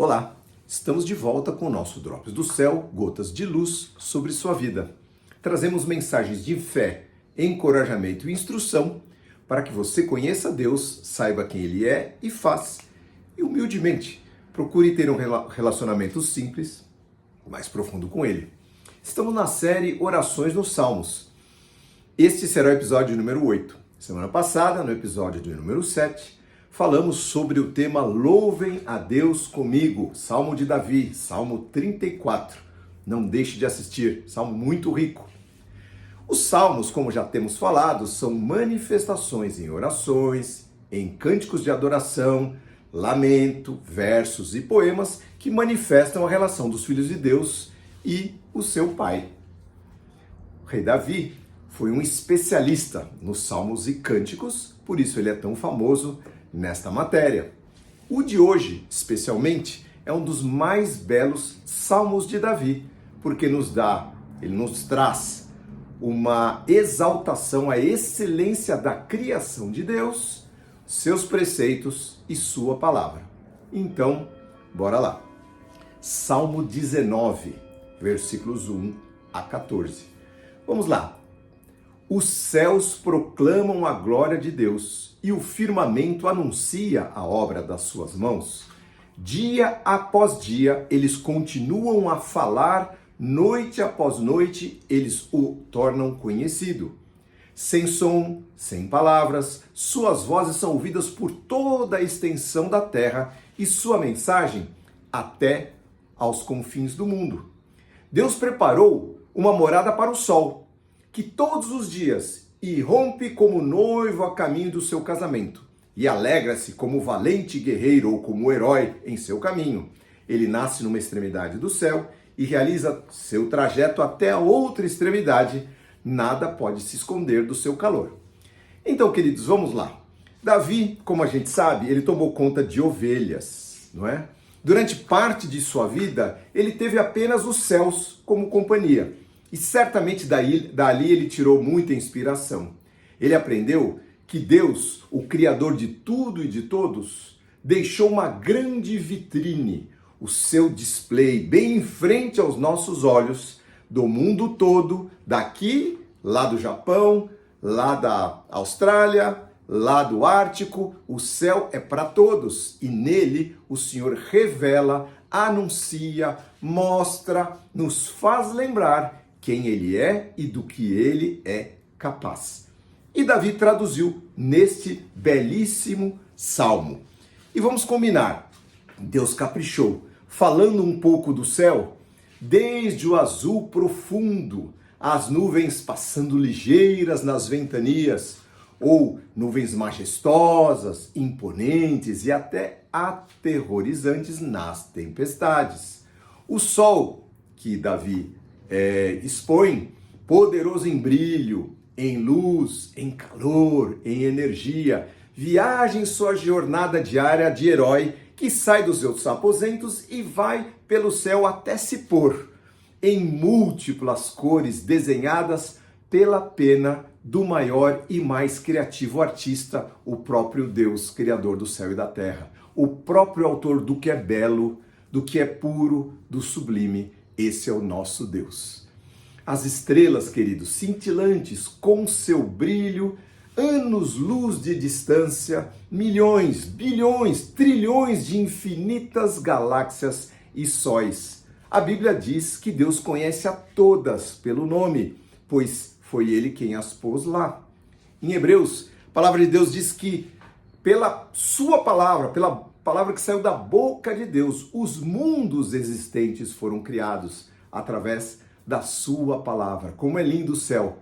Olá, estamos de volta com o nosso Drops do Céu, gotas de luz sobre sua vida. Trazemos mensagens de fé, encorajamento e instrução para que você conheça Deus, saiba quem Ele é e faz, e humildemente procure ter um relacionamento simples, mais profundo com Ele. Estamos na série Orações nos Salmos. Este será o episódio número 8. Semana passada, no episódio de número 7, falamos sobre o tema Louvem a Deus comigo, Salmo de Davi, Salmo 34. Não deixe de assistir, salmo muito rico. Os salmos, como já temos falado, são manifestações em orações, em cânticos de adoração, lamento, versos e poemas que manifestam a relação dos filhos de Deus e o seu pai. O rei Davi foi um especialista nos salmos e cânticos, por isso ele é tão famoso nesta matéria. O de hoje, especialmente, é um dos mais belos salmos de Davi, porque ele nos traz uma exaltação à excelência da criação de Deus, seus preceitos e sua palavra. Então, bora lá. Salmo 19, versículos 1 a 14. Vamos lá. Os céus proclamam a glória de Deus e o firmamento anuncia a obra das suas mãos. Dia após dia, eles continuam a falar, noite após noite, eles o tornam conhecido. Sem som, sem palavras, suas vozes são ouvidas por toda a extensão da terra e sua mensagem até aos confins do mundo. Deus preparou uma morada para o sol, que todos os dias irrompe como noivo a caminho do seu casamento e alegra-se como valente guerreiro ou como herói em seu caminho. Ele nasce numa extremidade do céu e realiza seu trajeto até a outra extremidade. Nada pode se esconder do seu calor. Então, queridos, vamos lá. Davi, como a gente sabe, ele tomou conta de ovelhas, não é? Durante parte de sua vida, ele teve apenas os céus como companhia. E certamente dali ele tirou muita inspiração. Ele aprendeu que Deus, o Criador de tudo e de todos, deixou uma grande vitrine, o seu display bem em frente aos nossos olhos, do mundo todo, daqui, lá do Japão, lá da Austrália, lá do Ártico. O céu é para todos e nele o Senhor revela, anuncia, mostra, nos faz lembrar quem ele é e do que ele é capaz. E Davi traduziu neste belíssimo salmo. E vamos combinar, Deus caprichou, falando um pouco do céu, desde o azul profundo, as nuvens passando ligeiras nas ventanias, ou nuvens majestosas, imponentes e até aterrorizantes nas tempestades. O sol que Davi expõe, poderoso em brilho, em luz, em calor, em energia, viaja em sua jornada diária de herói que sai dos seus aposentos e vai pelo céu até se pôr, em múltiplas cores desenhadas pela pena do maior e mais criativo artista, o próprio Deus, Criador do céu e da terra, o próprio autor do que é belo, do que é puro, do sublime. Esse é o nosso Deus. As estrelas, queridos, cintilantes, com seu brilho, anos-luz de distância, milhões, bilhões, trilhões de infinitas galáxias e sóis. A Bíblia diz que Deus conhece a todas pelo nome, pois foi Ele quem as pôs lá. Em Hebreus, a palavra de Deus diz que pela sua palavra, pela palavra que saiu da boca de Deus, os mundos existentes foram criados através da sua palavra. Como é lindo o céu!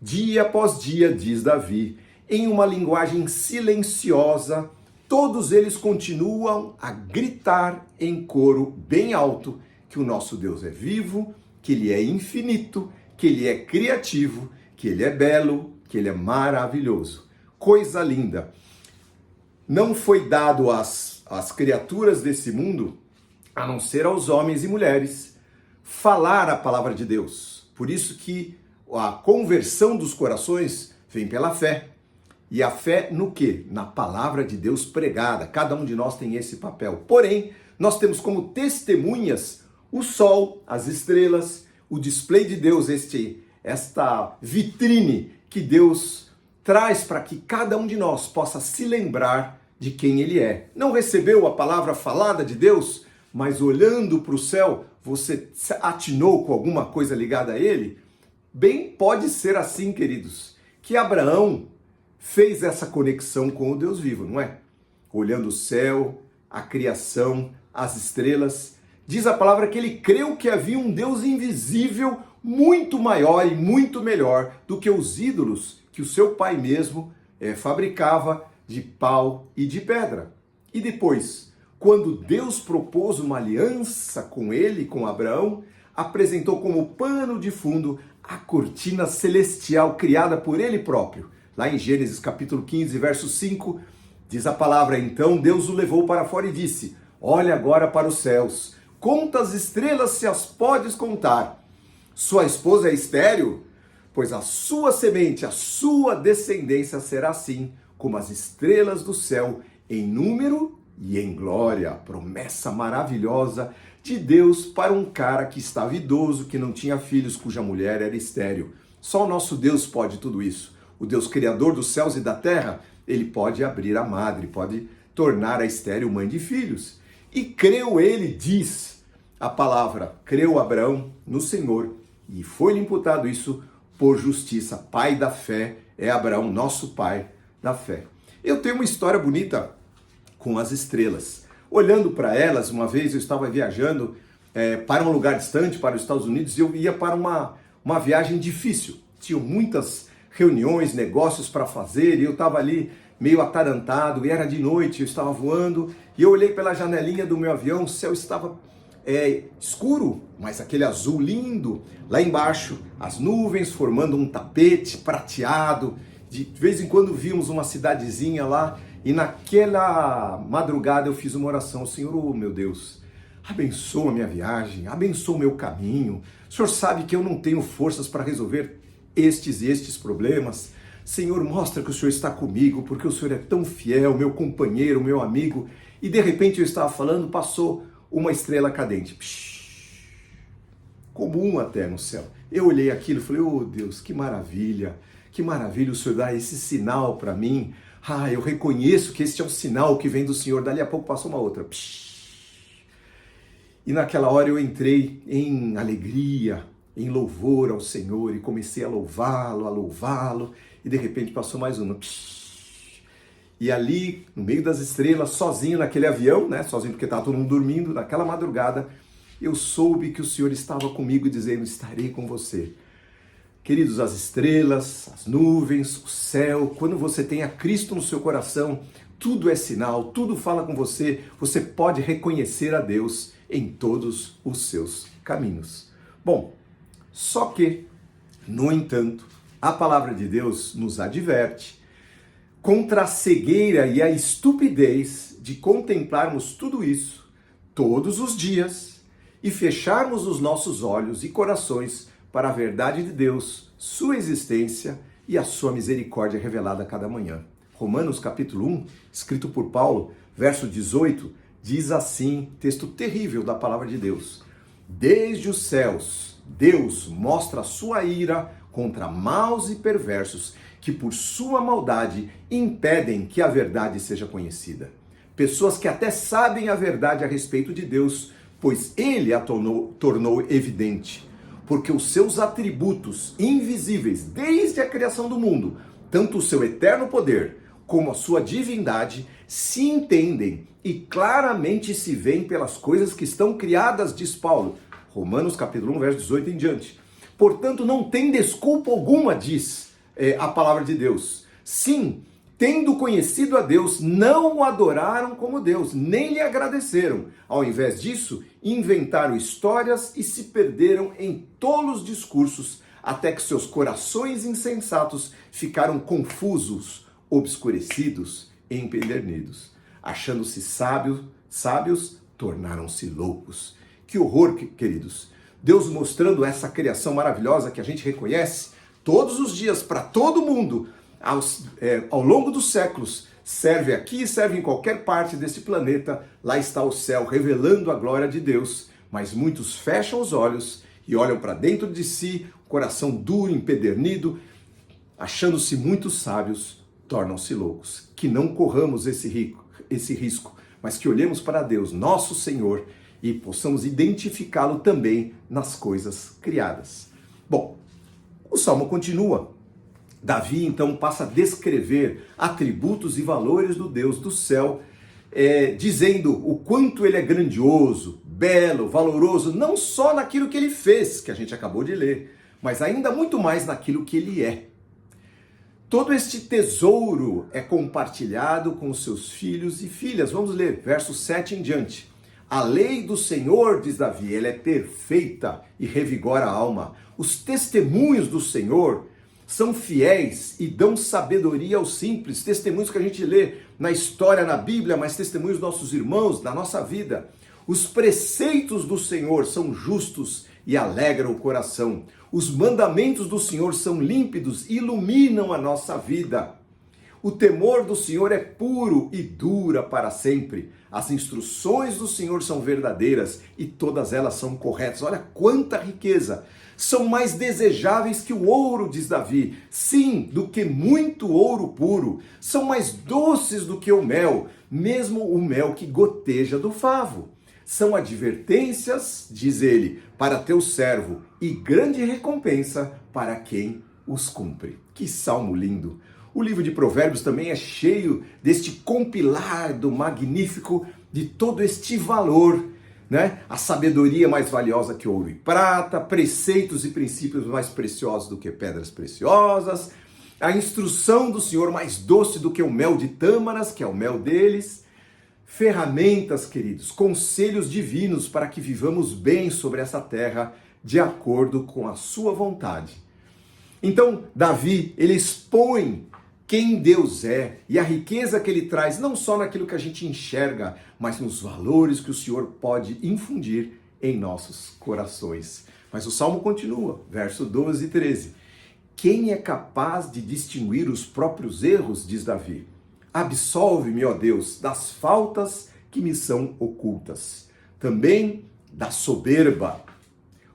Dia após dia, diz Davi, em uma linguagem silenciosa, todos eles continuam a gritar em coro bem alto que o nosso Deus é vivo, que Ele é infinito, que Ele é criativo, que Ele é belo, que Ele é maravilhoso. Coisa linda! Não foi dado às criaturas desse mundo, a não ser aos homens e mulheres, falar a palavra de Deus. Por isso que a conversão dos corações vem pela fé. E a fé no quê? Na palavra de Deus pregada. Cada um de nós tem esse papel. Porém, nós temos como testemunhas o sol, as estrelas, o display de Deus, esta vitrine que Deus traz para que cada um de nós possa se lembrar de quem Ele é. Não recebeu a palavra falada de Deus, mas olhando para o céu, você atinou com alguma coisa ligada a Ele? Bem, pode ser assim, queridos, que Abraão fez essa conexão com o Deus vivo, não é? Olhando o céu, a criação, as estrelas, diz a palavra que ele creu que havia um Deus invisível muito maior e muito melhor do que os ídolos que o seu pai mesmo fabricava de pau e de pedra. E depois, quando Deus propôs uma aliança com ele, com Abraão, apresentou como pano de fundo a cortina celestial criada por ele próprio. Lá em Gênesis capítulo 15, verso 5, diz a palavra: então Deus o levou para fora e disse: olha agora para os céus, conta as estrelas se as podes contar. Sua esposa é estéril? Pois a sua semente, a sua descendência será assim como as estrelas do céu, em número e em glória. Promessa maravilhosa de Deus para um cara que estava idoso, que não tinha filhos, cuja mulher era estéril. Só o nosso Deus pode tudo isso. O Deus criador dos céus e da terra, ele pode abrir a madre, pode tornar a estéril mãe de filhos. E creu ele, diz a palavra, creu Abraão no Senhor, e foi-lhe imputado isso por justiça. Pai da fé é Abraão, nosso pai da fé. Eu tenho uma história bonita com as estrelas. Olhando para elas, uma vez eu estava viajando para um lugar distante, para os Estados Unidos, e eu ia para uma viagem difícil. Tinham muitas reuniões, negócios para fazer, e eu estava ali meio atarantado, e era de noite, eu estava voando, e eu olhei pela janelinha do meu avião, o céu estava escuro, mas aquele azul lindo. Lá embaixo, as nuvens formando um tapete prateado. De vez em quando víamos uma cidadezinha lá, e naquela madrugada eu fiz uma oração: Senhor, oh meu Deus, abençoa a minha viagem, abençoa o meu caminho. O Senhor sabe que eu não tenho forças para resolver estes problemas. Senhor, mostra que o Senhor está comigo, porque o Senhor é tão fiel, meu companheiro, meu amigo. E de repente eu estava falando, passou uma estrela cadente. Psh, comum até no céu. Eu olhei aquilo e falei: oh Deus, que maravilha o Senhor dá esse sinal para mim. Eu reconheço que este é um sinal que vem do Senhor. Dali a pouco passou uma outra. Psh. E naquela hora eu entrei em alegria, em louvor ao Senhor, e comecei a louvá-lo, e de repente passou mais uma. Psh. E ali, no meio das estrelas, sozinho naquele avião, né? Sozinho porque estava todo mundo dormindo, naquela madrugada, eu soube que o Senhor estava comigo, dizendo: estarei com você. Queridos, as estrelas, as nuvens, o céu, quando você tem a Cristo no seu coração, tudo é sinal, tudo fala com você, você pode reconhecer a Deus em todos os seus caminhos. Bom, só que, no entanto, a palavra de Deus nos adverte contra a cegueira e a estupidez de contemplarmos tudo isso todos os dias e fecharmos os nossos olhos e corações para a verdade de Deus, sua existência e a sua misericórdia revelada a cada manhã. Romanos capítulo 1, escrito por Paulo, verso 18, diz assim, texto terrível da palavra de Deus: desde os céus, Deus mostra a sua ira contra maus e perversos que por sua maldade impedem que a verdade seja conhecida. Pessoas que até sabem a verdade a respeito de Deus, pois Ele a tornou evidente. Porque os seus atributos invisíveis desde a criação do mundo, tanto o seu eterno poder como a sua divindade, se entendem e claramente se veem pelas coisas que estão criadas, diz Paulo. Romanos capítulo 1, verso 18 em diante. Portanto, não tem desculpa alguma, diz a palavra de Deus. Sim, tendo conhecido a Deus, não o adoraram como Deus, nem lhe agradeceram. Ao invés disso, inventaram histórias e se perderam em tolos discursos, até que seus corações insensatos ficaram confusos, obscurecidos e empedernidos. Achando-se sábios, tornaram-se loucos. Que horror, queridos! Deus mostrando essa criação maravilhosa que a gente reconhece todos os dias para todo mundo, ao longo dos séculos, serve aqui, serve em qualquer parte desse planeta, lá está o céu revelando a glória de Deus, mas muitos fecham os olhos e olham para dentro de si, coração duro, empedernido, achando-se muito sábios, tornam-se loucos. Que não corramos esse risco, mas que olhemos para Deus, nosso Senhor, e possamos identificá-lo também nas coisas criadas. Bom, o Salmo continua. Davi, então, passa a descrever atributos e valores do Deus do céu, dizendo o quanto ele é grandioso, belo, valoroso, não só naquilo que ele fez, que a gente acabou de ler, mas ainda muito mais naquilo que ele é. Todo este tesouro é compartilhado com os seus filhos e filhas. Vamos ler, verso 7 em diante. A lei do Senhor, diz Davi, ela é perfeita e revigora a alma. Os testemunhos do Senhor são fiéis e dão sabedoria aos simples. Testemunhos que a gente lê na história, na Bíblia, mas testemunhos dos nossos irmãos, da nossa vida. Os preceitos do Senhor são justos e alegram o coração. Os mandamentos do Senhor são límpidos e iluminam a nossa vida. O temor do Senhor é puro e dura para sempre. As instruções do Senhor são verdadeiras e todas elas são corretas. Olha quanta riqueza! São mais desejáveis que o ouro, diz Davi. Sim, do que muito ouro puro. São mais doces do que o mel, mesmo o mel que goteja do favo. São advertências, diz ele, para teu servo e grande recompensa para quem os cumpre. Que salmo lindo! O livro de Provérbios também é cheio deste compilado magnífico de todo este valor, né? A sabedoria mais valiosa que ouro e prata, preceitos e princípios mais preciosos do que pedras preciosas, a instrução do Senhor mais doce do que o mel de tâmaras, que é o mel deles, ferramentas, queridos, conselhos divinos para que vivamos bem sobre essa terra de acordo com a sua vontade. Então, Davi, ele expõe quem Deus é e a riqueza que ele traz, não só naquilo que a gente enxerga, mas nos valores que o Senhor pode infundir em nossos corações. Mas o Salmo continua, verso 12 e 13. Quem é capaz de distinguir os próprios erros, diz Davi? Absolve-me, ó Deus, das faltas que me são ocultas. Também da soberba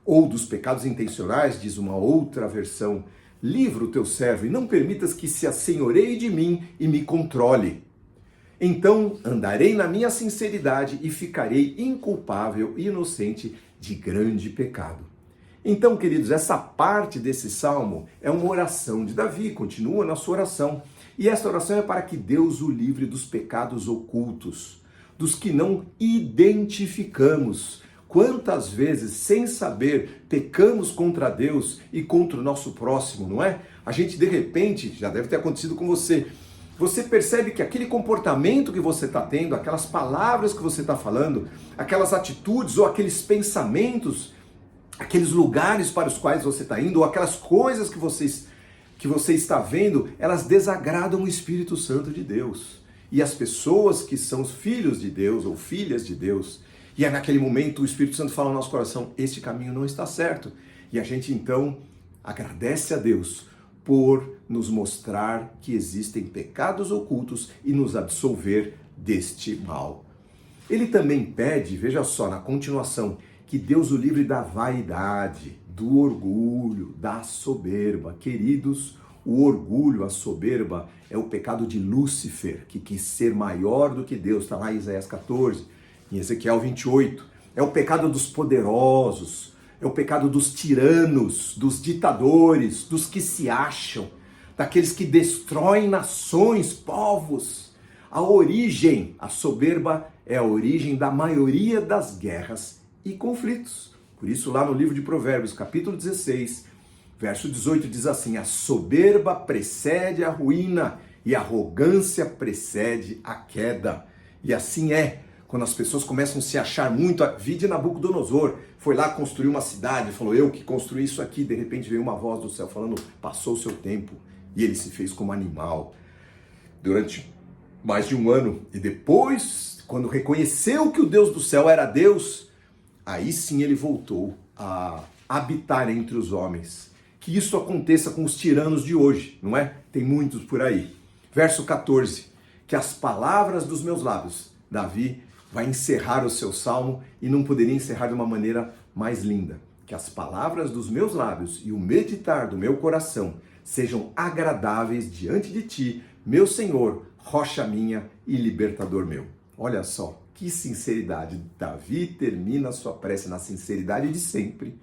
ou dos pecados intencionais, diz uma outra versão. Livra o teu servo e não permitas que se assenhoreie de mim e me controle. Então andarei na minha sinceridade e ficarei inculpável e inocente de grande pecado. Então, queridos, essa parte desse salmo é uma oração de Davi, continua na sua oração. E essa oração é para que Deus o livre dos pecados ocultos, dos que não identificamos. Quantas vezes, sem saber, pecamos contra Deus e contra o nosso próximo, não é? A gente, de repente, já deve ter acontecido com você, você percebe que aquele comportamento que você está tendo, aquelas palavras que você está falando, aquelas atitudes ou aqueles pensamentos, aqueles lugares para os quais você está indo, ou aquelas coisas que você está vendo, elas desagradam o Espírito Santo de Deus. E as pessoas que são os filhos de Deus ou filhas de Deus, e é naquele momento o Espírito Santo fala no nosso coração, este caminho não está certo. E a gente então agradece a Deus por nos mostrar que existem pecados ocultos e nos absolver deste mal. Ele também pede, veja só, na continuação, que Deus o livre da vaidade, do orgulho, da soberba. Queridos, o orgulho, a soberba é o pecado de Lúcifer, que quis ser maior do que Deus, está lá em Isaías 14. Em Ezequiel 28, é o pecado dos poderosos, é o pecado dos tiranos, dos ditadores, dos que se acham, daqueles que destroem nações, povos. A origem, a soberba é a origem da maioria das guerras e conflitos. Por isso lá no livro de Provérbios, capítulo 16, verso 18, diz assim, a soberba precede a ruína e a arrogância precede a queda. E assim é. Quando as pessoas começam a se achar muito, vide Nabucodonosor, foi lá construir uma cidade, falou, eu que construí isso aqui, de repente veio uma voz do céu falando, passou o seu tempo, e ele se fez como animal durante mais de um ano, e depois, quando reconheceu que o Deus do céu era Deus, aí sim ele voltou a habitar entre os homens. que isso aconteça com os tiranos de hoje, não é? Tem muitos por aí. Verso 14, que as palavras dos meus lábios, Davi vai encerrar o seu salmo e não poderia encerrar de uma maneira mais linda. Que as palavras dos meus lábios e o meditar do meu coração sejam agradáveis diante de ti, meu Senhor, rocha minha e libertador meu. Olha só, que sinceridade. Davi termina a sua prece na sinceridade de sempre,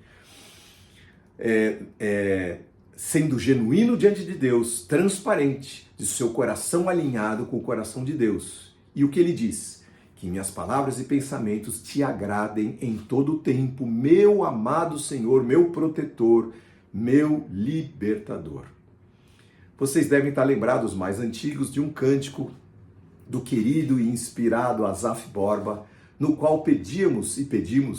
sendo genuíno diante de Deus, transparente, de seu coração alinhado com o coração de Deus. E o que ele diz? Que minhas palavras e pensamentos te agradem em todo o tempo, meu amado Senhor, meu protetor, meu libertador. Vocês devem estar lembrados, mais antigos, de um cântico do querido e inspirado Asaf Borba, no qual pedimos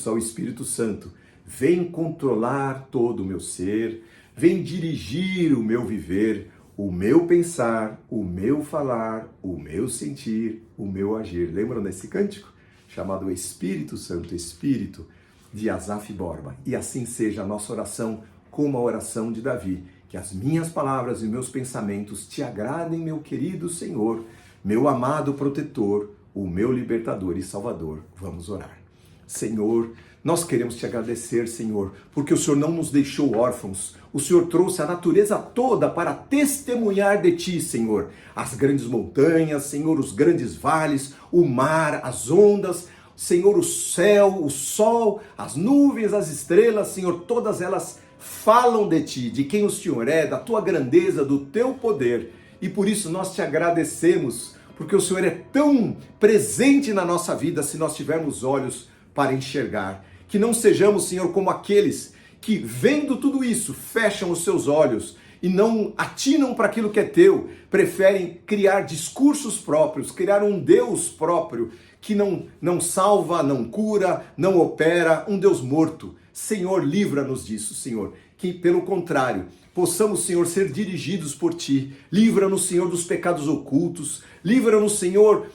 ao Espírito Santo: vem controlar todo o meu ser, vem dirigir o meu viver, o meu pensar, o meu falar, o meu sentir, o meu agir. Lembram desse cântico? Chamado Espírito Santo, Espírito, de Asaf Borba. E assim seja a nossa oração, como a oração de Davi. Que as minhas palavras e meus pensamentos te agradem, meu querido Senhor, meu amado protetor, o meu libertador e salvador. Vamos orar. Senhor, nós queremos te agradecer, Senhor, porque o Senhor não nos deixou órfãos. O Senhor trouxe a natureza toda para testemunhar de ti, Senhor. As grandes montanhas, Senhor, os grandes vales, o mar, as ondas, Senhor, o céu, o sol, as nuvens, as estrelas, Senhor, todas elas falam de ti, de quem o Senhor é, da tua grandeza, do teu poder. E por isso nós te agradecemos, porque o Senhor é tão presente na nossa vida se nós tivermos olhos para enxergar. Que não sejamos, Senhor, como aqueles que, vendo tudo isso, fecham os seus olhos e não atinam para aquilo que é teu, preferem criar discursos próprios, criar um Deus próprio que não salva, não cura, não opera, um Deus morto. Senhor, livra-nos disso, Senhor. Que, pelo contrário, possamos, Senhor, ser dirigidos por Ti. Livra-nos, Senhor, dos pecados ocultos. Livra-nos, Senhor,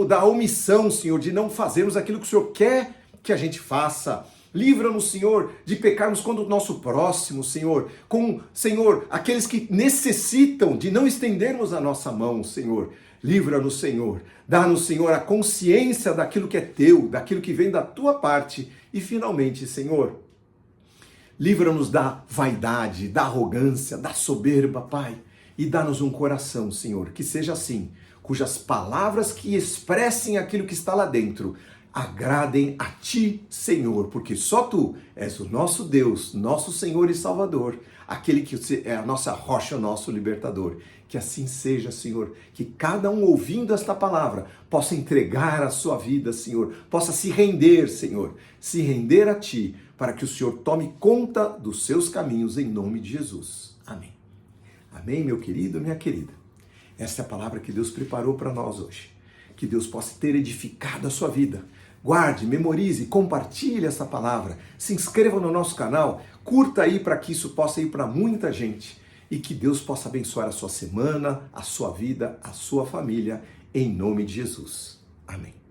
da omissão, Senhor, de não fazermos aquilo que o Senhor quer que a gente faça. Livra-nos, Senhor, de pecarmos contra o nosso próximo, Senhor. Com, Senhor, aqueles que necessitam de não estendermos a nossa mão, Senhor. Livra-nos, Senhor. Dá-nos, Senhor, a consciência daquilo que é teu, daquilo que vem da tua parte. E, finalmente, Senhor, livra-nos da vaidade, da arrogância, da soberba, Pai. E dá-nos um coração, Senhor, que seja assim, cujas palavras que expressem aquilo que está lá dentro agradem a Ti, Senhor, porque só Tu és o nosso Deus, nosso Senhor e Salvador, aquele que é a nossa rocha, o nosso libertador. Que assim seja, Senhor, que cada um ouvindo esta palavra possa entregar a sua vida, Senhor, possa se render, Senhor, se render a Ti, para que o Senhor tome conta dos seus caminhos, em nome de Jesus. Amém. Amém, meu querido, minha querida. Esta é a palavra que Deus preparou para nós hoje. Que Deus possa ter edificado a sua vida. Guarde, memorize, compartilhe essa palavra. Se inscreva no nosso canal, curta aí para que isso possa ir para muita gente. E que Deus possa abençoar a sua semana, a sua vida, a sua família, em nome de Jesus. Amém.